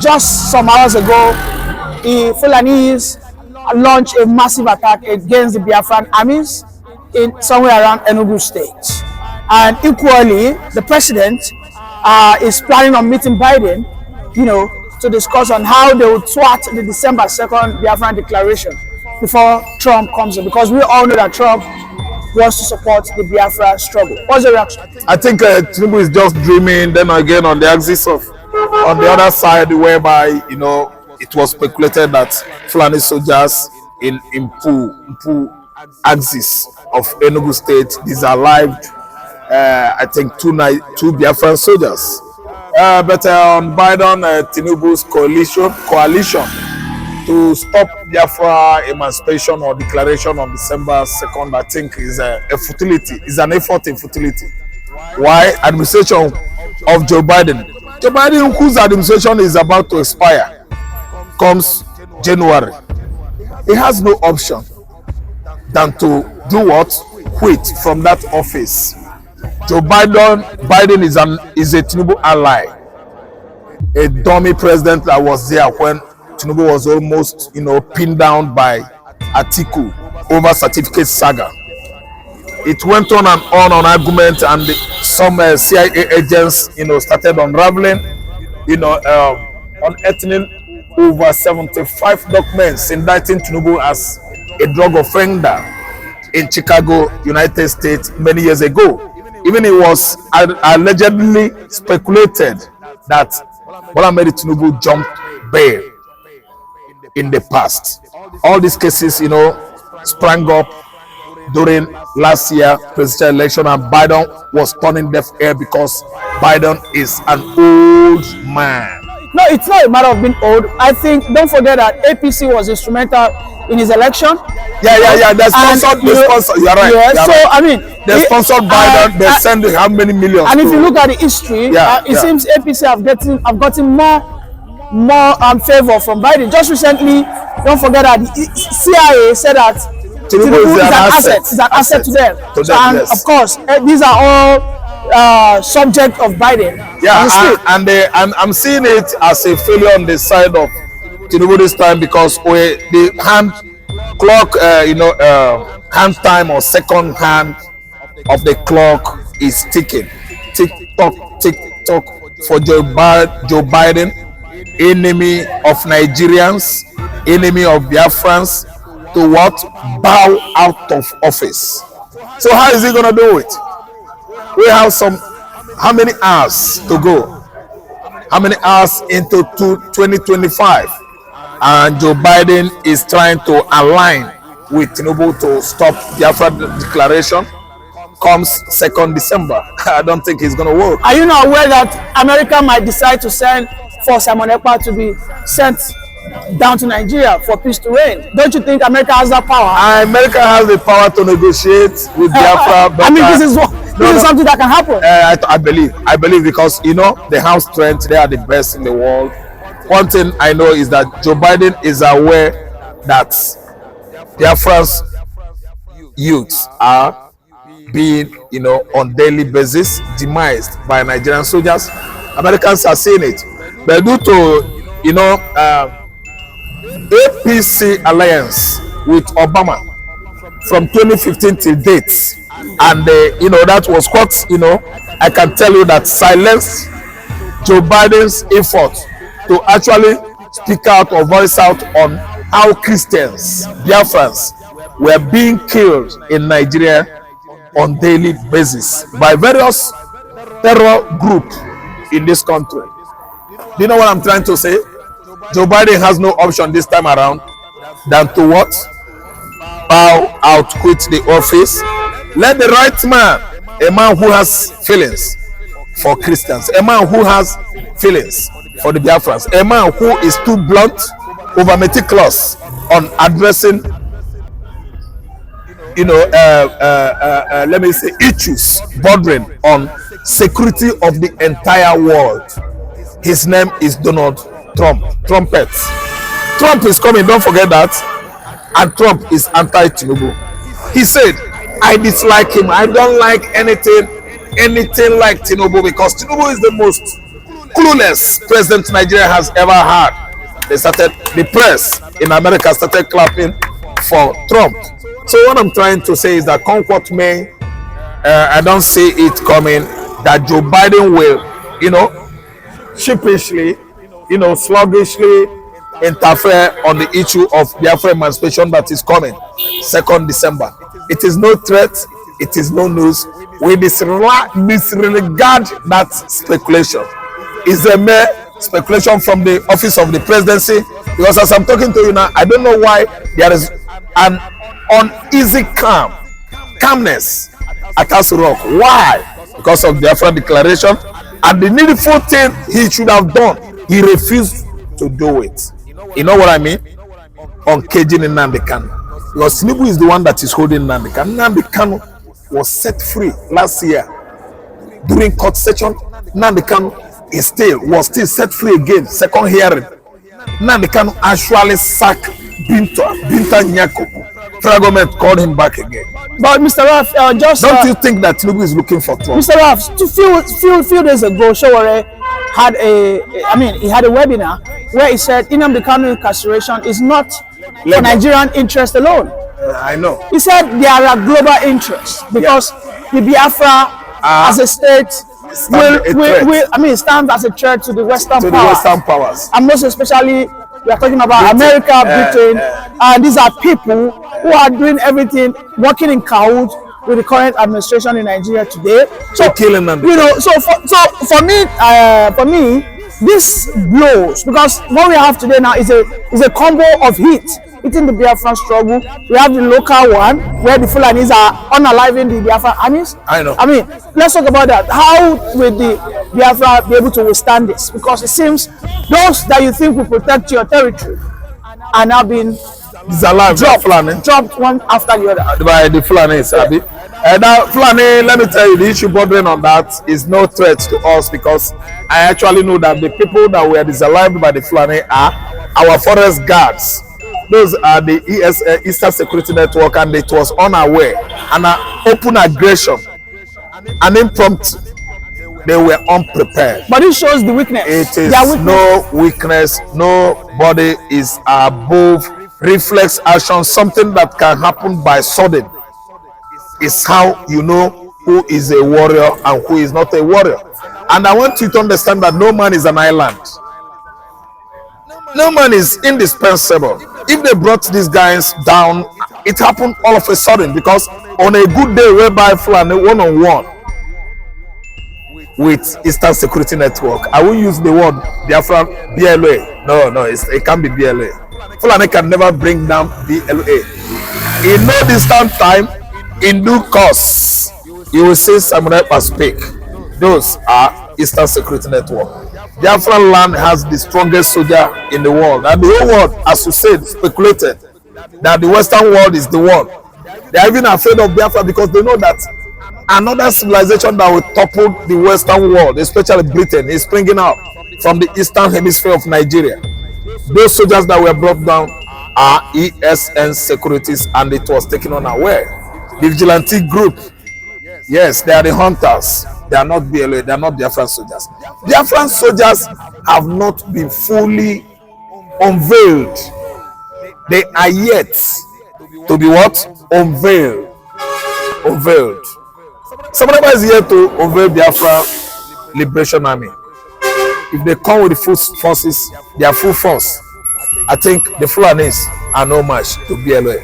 just some hours ago, the Fulanis launched a massive attack against the Biafran armies in somewhere around Enugu State. And equally, the president is planning on meeting Biden, to discuss on how they would thwart the December 2nd Biafran declaration before Trump comes in, because we all know that Trump wants to support the Biafra struggle. What's the reaction? I think Tinubu is just dreaming. Then again, on the axis of, on the other side, whereby it was speculated that Fulani soldiers in Mpu axis of Enugu State disallowed, I think, two Biafran soldiers. But on Biden, Tinubu's coalition to stop Biafra emancipation or declaration on December 2nd, I think, is a futility. Is an effort in futility. Why? Administration of Joe Biden, whose administration is about to expire, comes January. He has no option than to do what? Quit from that office. Joe Biden is a Tinubu ally, a dummy president that was there when Tinubu was almost, pinned down by Atiku over certificate saga. It went on and on argument, and some CIA agents, started unraveling, unearthing over 75 documents indicting Tinubu as a drug offender in Chicago, United States, many years ago. Even it was allegedly speculated that Bola Tinubu jumped bail in the past. All these cases, sprang up during last year presidential election, and Biden was turning deaf ear because Biden is an old man. No, it's not a matter of being old. I think, don't forget that APC was instrumental in his election. Yeah. They sponsored. You're right. Yeah. So right. I mean, they sponsored Biden. They sent how many millions? And if you look at the history, it seems APC have gotten more favor from Biden. Just recently, don't forget that the CIA said that Tinubu is an asset. It's an asset to them. And yes, of course, these are all subject of Biden. Yeah, and I'm seeing it as a failure on the side of Tinubu this time, because the hand clock, hand time or second hand of the clock is ticking. Tick tock for Joe Biden, enemy of Nigerians, enemy of Biafrans, to what? Bow out of office. So how is he gonna do it? We have how many hours to go? How many hours into 2025? And Joe Biden is trying to align with Tinubu to stop Biafra declaration comes 2nd December. I don't think it's going to work. Are you not aware that America might decide to send for Simon Ekpa to be sent down to Nigeria for peace to reign? Don't you think America has that power? America has the power to negotiate with Biafra. But this is something that can happen. I believe because they have strength. They are the best in the world. One thing I know is that Joe Biden is aware that Biafra's youths are being, on daily basis demised by Nigerian soldiers. Americans are seeing it, but due to APC alliance with Obama from 2015 till date, and that was what I can tell you that silenced Joe Biden's effort to actually speak out or voice out on how Christians, Biafrans, were being killed in Nigeria on daily basis by various terror groups in this country. Do you know what I'm trying to say? Joe Biden has no option this time around than to what? Bow out, quit the office. Let the right man, a man who has feelings for Christians, a man who has feelings for the Biafrans, a man who is too blunt, over meticulous on addressing let me say issues bordering on security of the entire world. His name is Donald Trump. Trumpets. Trump is coming, don't forget that. And Trump is anti-Tinubu. He said, I dislike him. I don't like anything like Tinubu, because Tinubu is the most clueless president Nigeria has ever had. The press in America started clapping for Trump. So what I'm trying to say is that come what may, I don't see it coming that Joe Biden will, sheepishly, sluggishly interfere on the issue of Biafra emancipation that is coming 2nd December. It is no threat. It is no news. We disregard that speculation. It's a mere speculation from the office of the presidency, because as I'm talking to you now, I don't know why there is an uneasy calmness at Aso Rock. Why? Because of the Biafra declaration, and the needful thing he should have done, he refused to do it. You know what I mean? On caging Nnamdi Kanu, because Tinubu is the one that is holding Nnamdi Kanu. Nnamdi Kanu was set free last year during court session. Nnamdi Kanu was still set free again, second hearing. Nnamdi Kanu actually sacked Binta Nyako. Federal government called him back again. But Mr. Raf, don't you think that Tinubu is looking for trouble? Mr. Raf, few days ago, Showore had he had a webinar where he said Nnamdi Kanu incarceration is not for Nigerian interest alone. I know. He said there are global interests because the Biafra as a state stands as a threat to the Western powers. And most especially, we are talking about America, Britain, and these are people who are doing everything, working in cahoots with the current administration in Nigeria today. So killing them. So for me, this blows, because what we have today now is a combo of heat. Hitting the Biafran struggle. We have the local one where the Fulanis are unaliving the Biafran armies. I know. Let's talk about that. How will the Biafra be able to withstand this? Because it seems those that you think will protect your territory are now being dropped one after the other by the Fulanis. Now, Fulani, let me tell you, the issue bordering on that is no threat to us, because I actually know that the people that were disallowed by the Fulani are our forest guards. Those are the Eastern Security Network, and it was unaware and an open aggression and impromptu. They were unprepared. But it shows the weakness. It is no weakness. Nobody is above reflex action. Something that can happen by sudden is how you know who is a warrior and who is not a warrior. And I want you to understand that no man is an island. No man is indispensable. If they brought these guys down, it happened all of a sudden, because on a good day whereby Fulani one-on-one with Eastern Security Network, I will use the word Biafra BLA. No, it can't be BLA. Fulani can never bring down BLA. In no distant time, in due course, you will see Samurai speak. Those are Eastern Security Network. Biafra land has the strongest soldier in the world, and the whole world, as you said, speculated that the Western world is the one. They are even afraid of Biafra because they know that another civilization that will topple the Western world, especially Britain, is springing out from the Eastern Hemisphere of Nigeria. Those soldiers that were brought down are ESN securities, and it was taken unaware. The vigilante group, yes, they are the hunters. They are not BLA, they are not Biafran soldiers. Biafran soldiers have not been fully unveiled. They are yet to be what? Unveiled. Somebody is here to unveil Biafra Liberation Army. If they come with the full forces, their full force, I think the Fulanis are no match to BLA.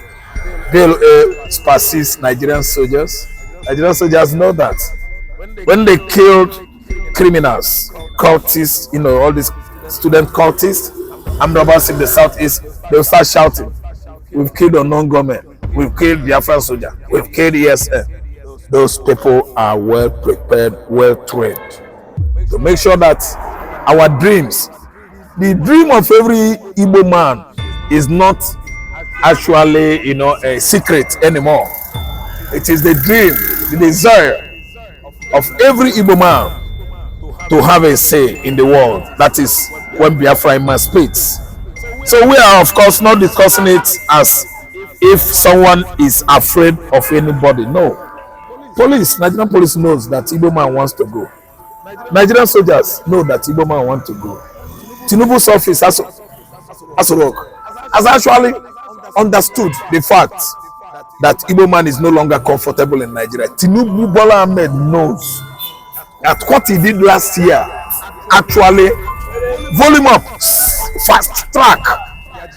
BLA spaces Nigerian soldiers. Nigerian soldiers know that. When they killed criminals, cultists, all these student cultists, armed robbers in the southeast, they'll start shouting, "We've killed unknown government, we've killed Biafran soldier, we've killed ESN." Those people are well prepared, well trained to make sure that our dreams, the dream of every Igbo man, is not actually, a secret anymore. It is the dream, the desire of every Igbo man to have a say in the world. That is when Biafra emancipates. So we are, of course, not discussing it as if someone is afraid of anybody. No. Nigerian police knows that Igbo man wants to go. Nigerian soldiers know that Igbo man want to go. Tinubu's office has actually understood the fact that Igbo man is no longer comfortable in Nigeria. Tinubu Bola Ahmed knows that what he did last year actually volume up, fast track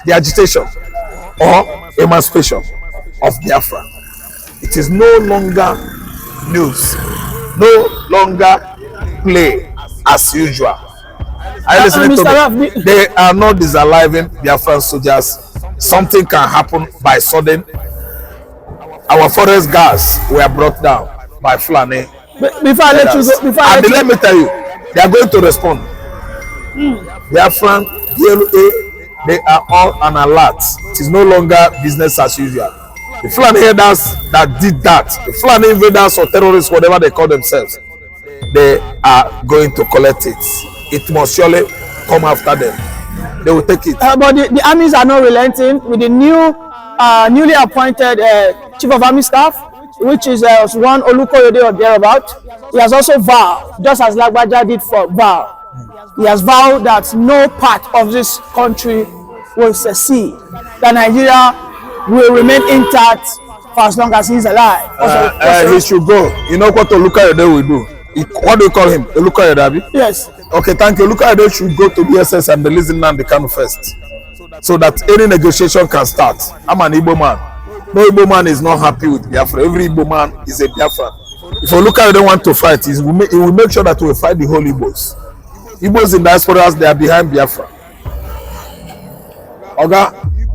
the agitation or emancipation of Biafra. It is no longer news, no longer play as usual. I listening to them. They are not disaliving Biafran soldiers. Something can happen by sudden. Our forest guards were brought down by Fulani. Before I let you go, let me tell you, they are going to respond. Biafran, DLA, they are all on alert. It is no longer business as usual. The Fulani headers that did that, the Fulani invaders or terrorists, whatever they call themselves, they are going to collect it. It must surely come after them. They will take it. But the armies are not relenting with the newly appointed chief of army staff, which is one Olukoyede or thereabout. He has also vowed, just as Lagbaja did for vow, he has vowed that no part of this country will secede, that Nigeria will remain intact for as long as he's alive. He should go. You know what Olukoyede will do? What do you call him? Olukoyede, Abi? Yes. Okay, thank you. Olukoyede should go to DSS and release Nnamdi Kanu first, so that any negotiation can start. I'm an Igbo man. No Igbo man is not happy with Biafra. Every Igbo man is a Biafra. If Olukoyede want to fight, he will make sure that we fight the whole Igbos. Igbos in diaspora, they are behind Biafra.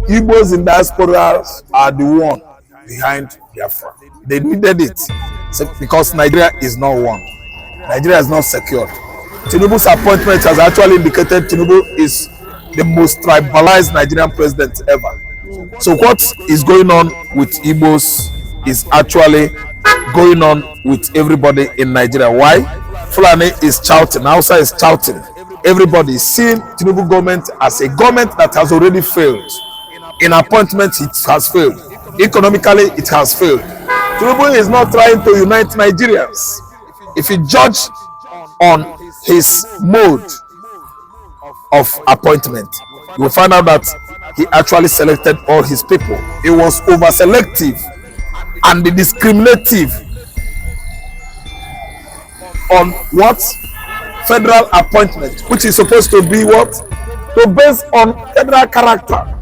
Igbos in diaspora are the one behind Biafra. They needed it because Nigeria is not one. Nigeria is not secured. Tinubu's appointment has actually indicated Tinubu is the most tribalized Nigerian president ever. So what is going on with Igbos is actually going on with everybody in Nigeria. Why? Fulani is shouting, Hausa is shouting. Everybody is seeing Tinubu government as a government that has already failed. In appointment, it has failed. Economically, it has failed. Tinubu is not trying to unite Nigerians. If you judge on his mode of appointment, you will find out that he actually selected all his people. It was over-selective and discriminative on what? Federal appointment, which is supposed to be what? To base on federal character.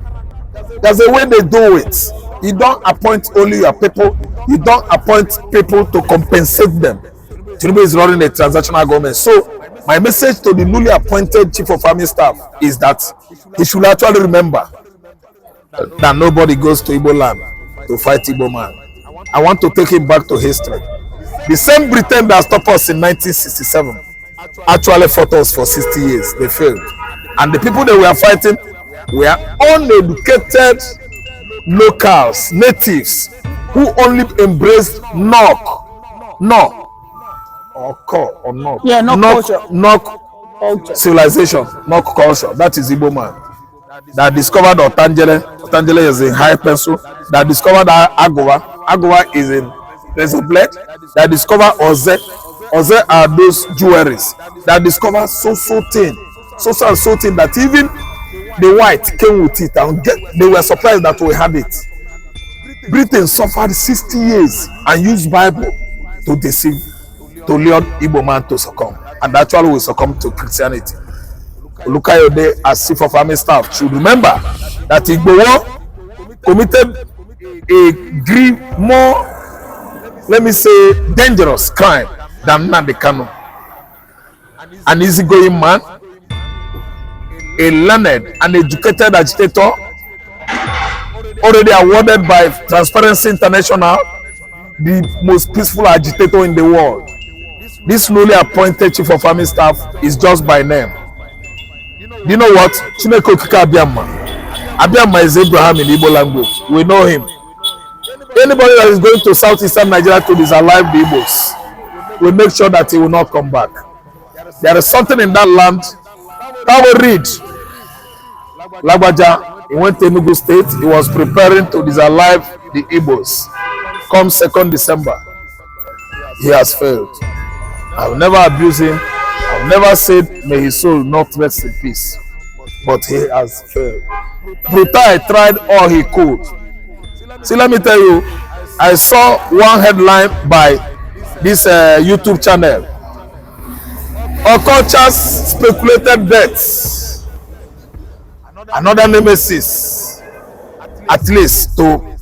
There's a way they do it. You don't appoint only your people. You don't appoint people to compensate them. Tinubu is running a transactional government. So my message to the newly appointed chief of army staff is that he should actually remember that nobody goes to Igbo land to fight Igbo man. I want to take him back to history. The same Britain that stopped us in 1967 actually fought us for 60 years. They failed. And the people they were fighting were uneducated locals, natives, who only embraced knock civilization, knock culture. That is Igbo man. That discovered Otangele. Otangele is in high pencil. That discovered Agua. Agua is in razor blade. That discovered Oze. Oze are those jewelries. That discovered so thing that even the white came with it and they were surprised that we had it. Britain suffered 60 years and used Bible to deceive, to lure Igbo man to succumb, and actually we succumb to Christianity. Olukayode, as chief of army staff, should remember that Igbo committed a more, let me say, dangerous crime than Nnamdi Kanu. An easygoing man, a learned and educated agitator, already awarded by Transparency International the most peaceful agitator in the world. This newly appointed chief of army staff is just by name. You know what? Chineke Okike Abiyama. Abiyama is Abraham in Igbo language. We know him. Anybody that is going to southeastern Nigeria to disalive the Igbos will make sure that he will not come back. There is something in that land that will read. Lagbaja, he went to Enugu State. He was preparing to disalive the Igbos. Come 2nd December, he has failed. I will never abuse him. I've never said may his soul not rest in peace, but he has failed. Brutai tried all he could. See, let me tell you, I saw one headline by this YouTube channel. Okocha's speculated deaths. Another nemesis, at least to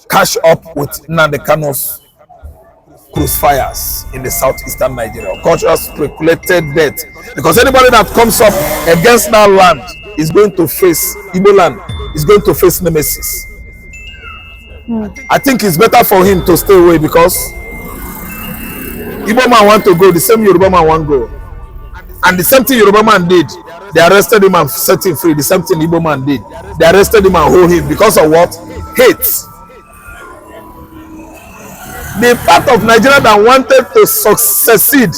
catch up with Nnamdi Kanu's crucifires in the southeastern Nigeria. Okocha's speculated death. Because anybody that comes up against that land is going to face, Igbo land, is going to face nemesis. I think it's better for him to stay away because Igbo man want to go, the same Yoruba man want to go. And the same thing Yoruba man did, they arrested him and set him free. The same thing Igbo man did. They arrested him and hold him because of what? Hate. The part of Nigeria that wanted to succeed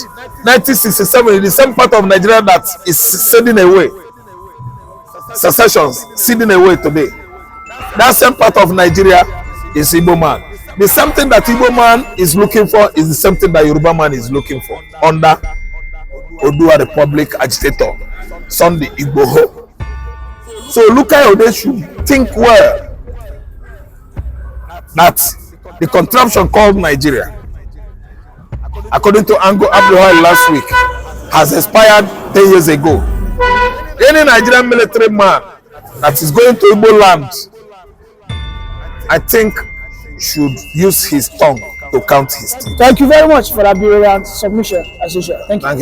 1967 is the same part of Nigeria that is ceding away. Secessions ceding away today. That same part of Nigeria is Igbo man. The same thing that Igbo man is looking for is the same thing that Yoruba man is looking for under Odua Republic agitator Sunday Igboho. So Lukai Ode should think well that the contraption called Nigeria, according to Ango Abdullah last week, has expired 10 years ago. Any Nigerian military man that is going to Igbo land, I think, should use his tongue to count his teeth. Thank you very much for that brilliant submission, as usual. Thank you.